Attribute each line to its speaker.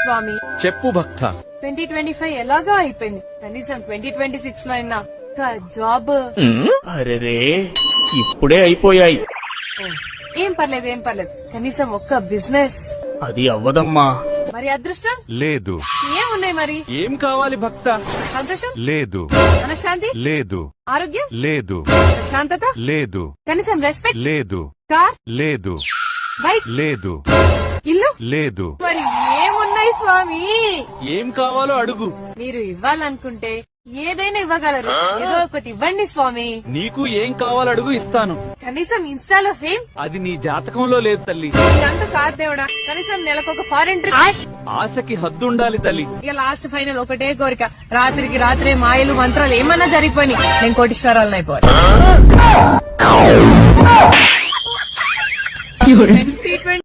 Speaker 1: స్వామి.
Speaker 2: చెప్పు భక్త.
Speaker 1: 2025 ఎలాగా అయిపోయింది, కనీసం 2026 లో అయినా జాబ్.
Speaker 3: అరెరే ఇప్పుడే అయిపోయాయి.
Speaker 1: ఏం పర్లేదు, కనీసం ఒక్క బిజినెస్.
Speaker 3: అది అవ్వదమ్మా.
Speaker 1: మరి అదృష్టం
Speaker 2: లేదు.
Speaker 1: ఏమున్నాయి మరి?
Speaker 2: ఏం కావాలి భక్త?
Speaker 1: సంతోషం
Speaker 2: లేదు.
Speaker 1: మనశ్శాంతి
Speaker 2: లేదు.
Speaker 1: ఆరోగ్యం
Speaker 2: లేదు.
Speaker 1: ప్రశాంతత
Speaker 2: లేదు.
Speaker 1: కనీసం రెస్పెక్ట్
Speaker 2: లేదు.
Speaker 1: కార్
Speaker 2: లేదు.
Speaker 1: బైక్
Speaker 2: లేదు.
Speaker 1: ఇల్లు
Speaker 2: లేదు.
Speaker 1: మరి ఏమున్నాయి స్వామి?
Speaker 2: ఏం కావాలో అడుగు.
Speaker 1: మీరు ఇవ్వాలనుకుంటే ఏదైనా ఇవ్వగలరు, ఏదో ఒకటి ఇవ్వండి స్వామి.
Speaker 2: నీకు ఏం కావాలో అడుగు, ఇస్తాను.
Speaker 1: కనీసం ఇన్స్టాలో ఫేమ్
Speaker 2: అది నీ జాతకంలో లేదు తల్లి.
Speaker 1: ఇదంతా కాదు దేవుడా, కనీసం నెలకొక ఫారెన్ ట్రిప్.
Speaker 2: ఆశకి హద్దుండాలి తల్లి.
Speaker 1: ఇక లాస్ట్ ఫైనల్ ఒకటే కోరిక, రాత్రికి రాత్రే మాయలు మంత్రాలు ఏమన్నా జరిగిపోయి నేను కోటీశ్వరాలను అయిపోవాలి. 2020